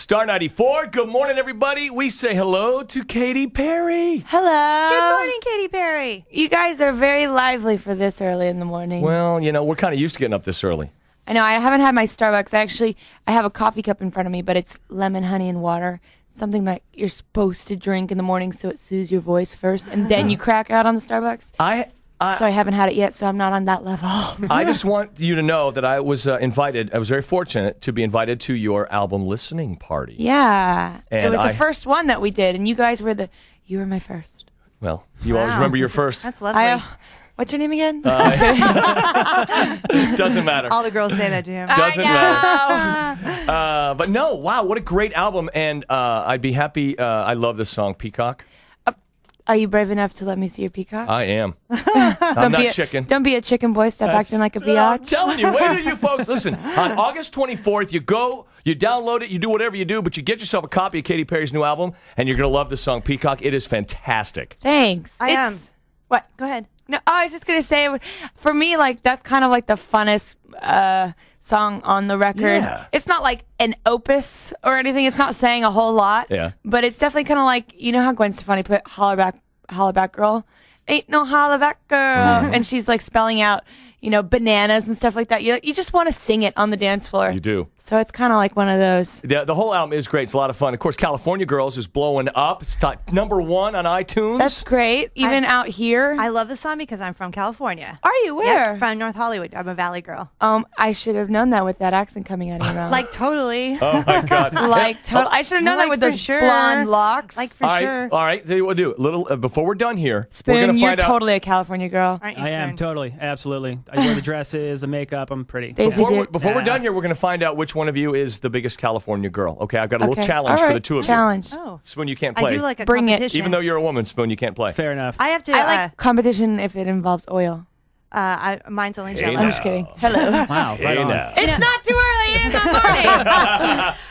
Star 94, good morning, everybody. We say hello to Katy Perry. Hello. Good morning, Katy Perry. You guys are very lively for this early in the morning. Well, you know, we're kind of used to getting up this early. I know, I haven't had my Starbucks. I have a coffee cup in front of me, but it's lemon, honey, and water. Something that you're supposed to drink in the morning so it soothes your voice first, and then you crack out on the Starbucks. So I haven't had it yet, so I'm not on that level. I just want you to know that I was invited. I was very fortunate to be invited to your album listening party. Yeah. And it was the first one that we did, and you guys were you were my first. Well, you always remember your first. That's lovely. What's your name again? Doesn't matter. All the girls say that to him. Doesn't matter. But no, wow, what a great album. And I'd be happy. I love this song, Peacock. Are you brave enough to let me see your peacock? I am. I'm not chicken. Don't be a chicken boy. Stop acting like a biatch. I'm telling you, wait till you folks listen. On August 24th, you go, you download it, you do whatever you do, but you get yourself a copy of Katy Perry's new album, and you're going to love this song, Peacock. It is fantastic. Thanks. I am. What? Go ahead. No, I was just going to say, for me, like, that's kind of like the funnest song on the record. Yeah. It's not like an opus or anything. It's not saying a whole lot. Yeah. But it's definitely kind of like, you know how Gwen Stefani put holler back girl? Ain't no holler back girl. And she's like spelling out, you know, bananas and stuff like that. You just want to sing it on the dance floor. You do. So it's kind of like one of those. The whole album is great. It's a lot of fun. Of course, California Girls is blowing up. It's #1 on iTunes. That's great. Even out here. I love this song because I'm from California. Are you? Where? Yep, from North Hollywood. I'm a Valley girl. I should have known that with that accent coming out of your mouth. Like, totally. Oh, my God. Like, totally. I should have known that with those blonde locks. Like, for sure. All right. Tell you what we'll do. A little, before we're done here, Spoon, we're going to you're find out. totally a California girl. Aren't you, I am, Spoon? totally. Absolutely. I wear the dresses, the makeup. I'm pretty. Daisy Before we're done here, we're going to find out which one of you is the biggest California girl. Okay, I've got a little Okay. challenge All for right. the two of Challenge. Oh. you. Spoon, you can't play. I do like a Bring it. competition. Even though you're a woman, Spoon, you can't play. Fair enough. I have to. I like competition if it involves oil. Mine's only Hey, Jello. now. I'm just kidding. Hello. Wow. Right on. now. It's not too early. It is not morning.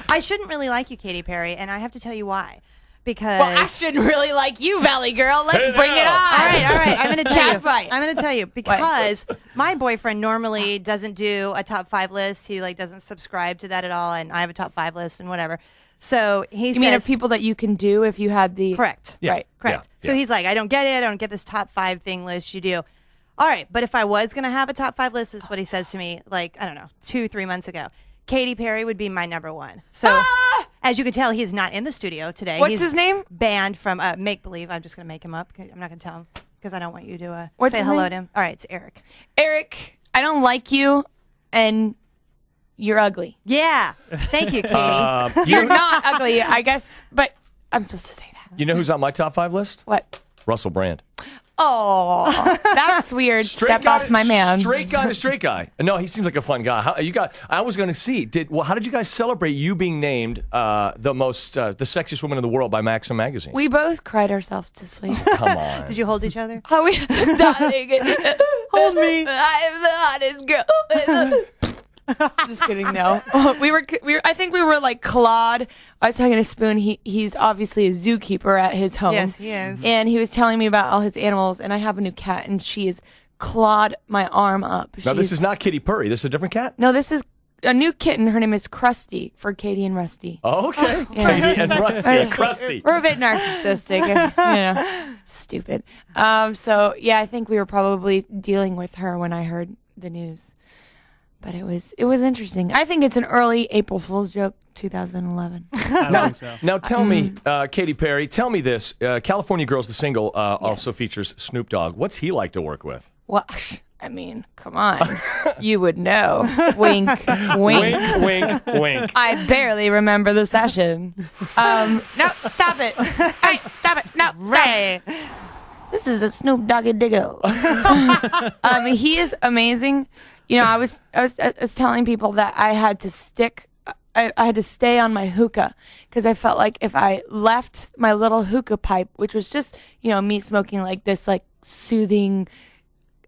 I shouldn't really like you, Katy Perry, and I have to tell you why. Because Well, I shouldn't really like you, Valley girl. Let's Hey, bring it now. on. all right. I'm going to tell you. Catfight. I'm going to tell you because my boyfriend normally doesn't do a top 5 list. He like doesn't subscribe to that at all, and I have a top 5 list and whatever. So he You says, mean of people that you can do if you had the... correct. Yeah. Right. Correct. Yeah. So he's like, I don't get it. I don't get this top 5 thing list you do. All right, but if I was going to have a top 5 list, this is what he says to me, like, I don't know, 2-3 months ago. Katy Perry would be my #1. So, as you can tell, he's not in the studio today. What's he's his name? Banned from Make Believe. I'm just going to make him up. I'm not going to tell him because I don't want you to What's say his hello name? to him. All right, it's Eric. Eric, I don't like you, and you're ugly. Yeah. Thank you, Katie. You're not ugly, I guess, but I'm supposed to say that. You know who's on my top 5 list? What? Russell Brand. Oh, that's weird. Step off my man. Straight guy to straight guy. No, he seems like a fun guy. I was going to see. How did you guys celebrate you being named the sexiest woman in the world by Maxim magazine? We both cried ourselves to sleep. Come on. Did you hold each other? How we, darling, Hold me. I'm the hottest girl. Just kidding. No, we were. I think we were like Claude. I was talking to Spoon. He's obviously a zookeeper at his home. Yes, he is. And he was telling me about all his animals. And I have a new cat, and she has clawed my arm up. Now, this is not Katy Perry. This is a different cat? No, this is a new kitten. Her name is Krusty for Katy and Rusty. Oh, okay. Yeah. Katy and Rusty and Krusty. We're a bit narcissistic, stupid. So yeah, I think we were probably dealing with her when I heard the news. But it was interesting. I think it's an early April Fool's joke, 2011. I think so. Now tell me, Katy Perry, tell me this. California Girls, the single, also features Snoop Dogg. What's he like to work with? Well, I mean, come on. You would know. Wink, wink. Wink, wink, wink. I barely remember the session. No, stop it. Hey, stop it. No, Right. This is a Snoop Doggy Diggo. He is amazing. You know, I was telling people that I had to I had to stay on my hookah because I felt like if I left my little hookah pipe, which was just, you know, me smoking like this, like soothing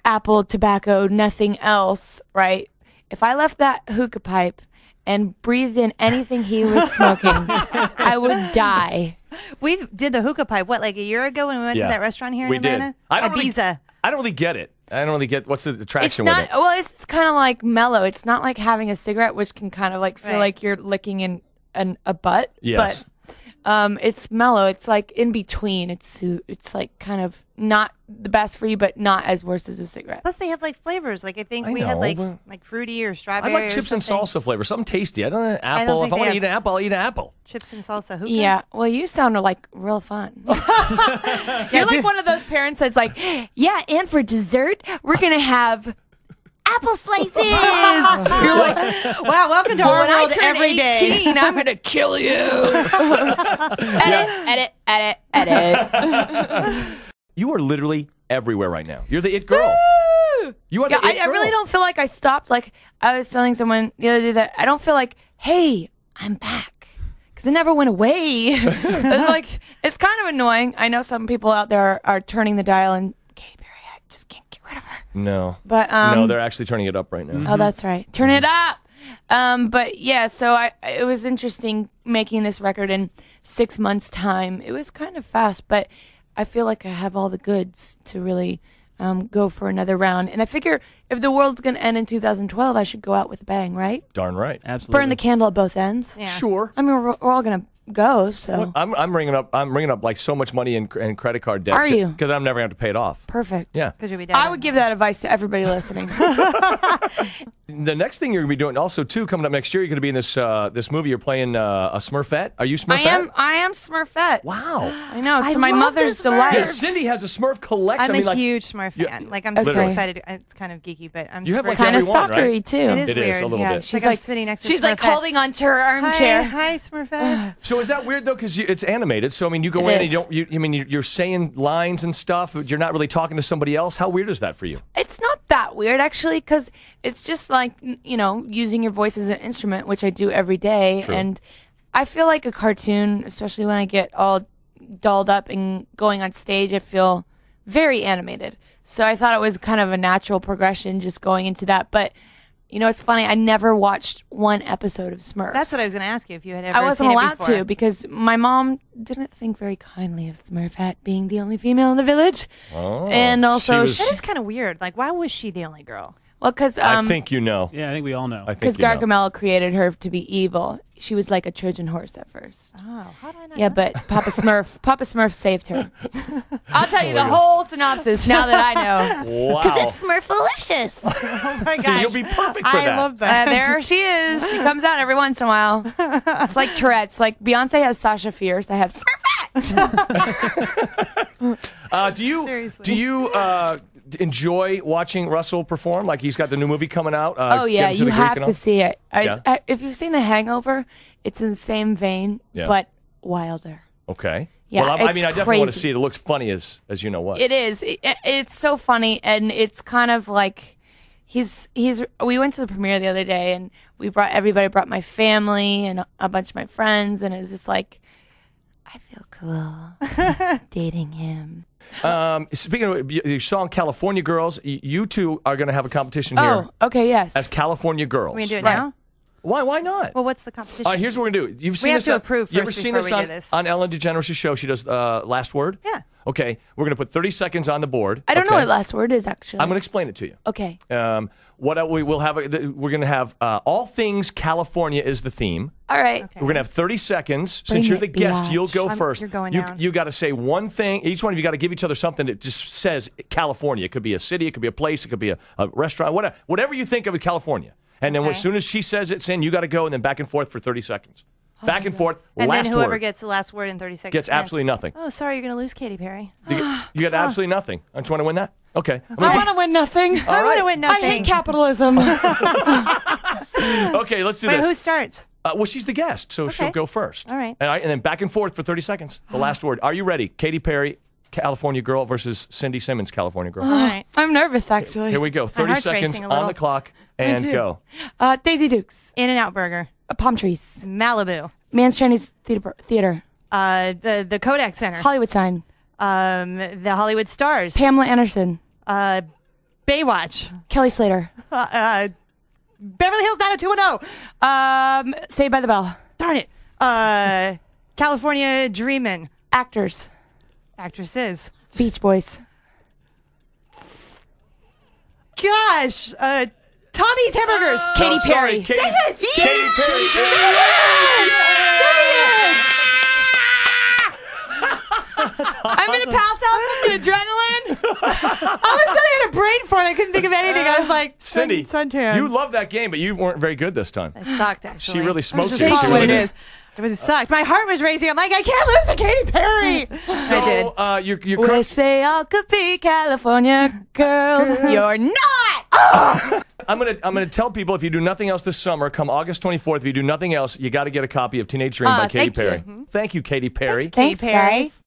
apple tobacco, nothing else, right? If I left that hookah pipe and breathed in anything he was smoking, I would die. We did the hookah pipe, what, like a year ago when we went to that restaurant here in Atlanta? I don't Ibiza. I don't really get it. I don't really get what's the attraction with it. Well, it's kind of like mellow. It's not like having a cigarette, which can kind of like feel Right. like you're licking in a butt. Yes. But it's mellow. It's like in between. It's like kind of not the best for you, but not as worse as a cigarette. Plus, they have like flavors. Like I think I we had know, like fruity or I strawberry. like or chips and something. salsa flavor, something tasty. I don't know, don't apple. If think I they want to have- eat an apple, I'll eat an apple. Chips and salsa. Hookah? Yeah. Well, you sound like real fun. You're like one of those parents that's like, yeah, and for dessert, we're going to have apple slices. You're like, Wow, welcome to well, our when I world turn every day. 18, I'm going to kill you. edit. You are literally everywhere right now. You're the it girl. You are Yeah, the it I girl. really don't feel like I stopped. Like I was telling someone the other day that I don't feel like, hey, I'm back. Because it never went away. It's like, it's kind of annoying. I know some people out there are turning the dial and Katy Perry, I just can't get rid of her. No. But No, they're actually turning it up right now. oh, that's right. Turn it up. But yeah, so it was interesting making this record in 6 months' time. It was kind of fast, but I feel like I have all the goods to really go for another round. And I figure if the world's going to end in 2012, I should go out with a bang, right? Darn right. Absolutely. Burn the candle at both ends. Yeah. Sure. I mean, we're all going to go, so I'm ringing up like so much money in credit card debt. Are you? Because I'm never going to have to pay it off. perfect. Yeah. Because you'll be dead. I would give that advice to everybody listening. The next thing you're going to be doing also too coming up next year, you're going to be in this movie. You're playing a Smurfette. Are you Smurfette? I am Smurfette. Wow. I know, I to my love mother's the Smurfs. delight. Yeah, Cindy has a Smurf collection. I'm I mean, a like, huge Smurf fan. Like I'm Okay. super excited. It's kind of geeky, but I'm You have, super like, Kind of every one, stalkery right? too. It is It is, weird. a little yeah, bit. she's I'm like sitting next to she's like Smurfette. holding onto her armchair. Hi, Smurfette. So is that weird though? Because it's animated. So I mean, you go It in and is. you don't. I mean, you're saying lines and stuff. But you're not really talking to somebody else. How weird is that for you? It's not that weird actually, because it's just like using your voice as an instrument, which I do every day. True. And I feel like a cartoon, especially when I get all dolled up and going on stage. I feel very animated. So I thought it was kind of a natural progression just going into that. But it's funny. I never watched one episode of Smurfs. That's what I was going to ask you if you had ever. I wasn't seen it allowed before. to because my mom didn't think very kindly of Smurfette being the only female in the village. Oh, And also, she was- That is kind of weird. Like, why was she the only girl? well, because I think you know. Yeah, I think we all know. I think because you know. Gargamel created her to be evil. She was like a Trojan horse at first. Oh, how do I not? Yeah, know but Papa Smurf saved her. I'll tell you the whole synopsis now that I know. Wow. Because it's Smurfalicious. Oh my See, gosh. you'll be perfect for I that. love that. There she is. She comes out every once in a while. It's like Tourette's. Like Beyonce has Sasha Fierce. I have Smurfette. Seriously. Do you enjoy watching Russell perform? Like he's got the new movie coming out. Oh yeah, Get Into you the Greek have and to all? see it. Yeah. If you've seen The Hangover, it's in the same vein, Yeah. but wilder. Okay. Yeah, well, I it's mean, I definitely want to crazy. see it. It looks funny as you know what. It is. It's so funny, and it's kind of like he's. We went to the premiere the other day, and everybody brought my family and a bunch of my friends, and it was just like, I feel cool dating him. Speaking of your song "California Girls," you two are going to have a competition here Oh, okay, yes. as California Girls. We can do it Right. now? Why not? Well, what's the competition? All right, here's what we're gonna do. You've seen have this to on- approve You ever first seen before this we on, do this. on Ellen DeGeneres' show? She does Last Word. Yeah. Okay, we're gonna put 30 seconds on the board. I don't know okay? what last word is actually. I'm gonna explain it to you. Okay. We will have. We're gonna have all things California is the theme. All right. Okay. We're gonna have 30 seconds. Bring Since you're the it, guest, biatch. you'll go first. you're going you down. you got to say one thing. Each one of you got to give each other something that just says California. It could be a city. It could be a place. It could be a restaurant. Whatever you think of as California. And then Okay. as soon as she says it's in, you got to go and then back and forth for 30 seconds. Back and forth. And last then whoever word gets the last word in 30 seconds gets wins. absolutely nothing. Oh, sorry, you're going to lose Katy Perry. You get absolutely nothing. Don't you want to win that? Okay. I want to win nothing. I want to win nothing. I hate capitalism. Okay, let's do Wait, this. who starts? Well, she's the guest, so she'll Okay. go first. All right. And then back and forth for 30 seconds. The last word. Are you ready? Katy Perry, California Girl versus Cindy Simmons, California Girl. All right. I'm nervous actually. Here we go. 30 heart's seconds racing a on little. the clock and too. go. Daisy Dukes. In-N-Out Burger. Palm trees. Malibu. Man's Chinese Theater. The Kodak Center. Hollywood sign. The Hollywood Stars. Pamela Anderson. Baywatch. Kelly Slater. Beverly Hills 90210. Saved by the Bell. Darn it. California Dreamin'. Actors. Actresses. Beach Boys. Gosh. Tommy Eats Hamburgers. Katy Oh, sorry, Perry. Katy, Dang it! Katy Perry. I'm gonna pass out from the adrenaline. All of a sudden, I had a brain fart. I couldn't think of anything. I was like, Cindy, suntan. you loved that game, but you weren't very good this time. It sucked, actually. She really smoked Just you. call She it what really it did. is. It was sucked. My heart was racing. I'm like, I can't lose to Katy Perry. I did. So, your We crux, say all could be California girls. You're not. I'm gonna tell people, if you do nothing else this summer, come August 24th, if you do nothing else, you got to get a copy of Teenage Dream by Katy thank you. Perry. Thank you, Katy Perry. Thanks, Perry. guys.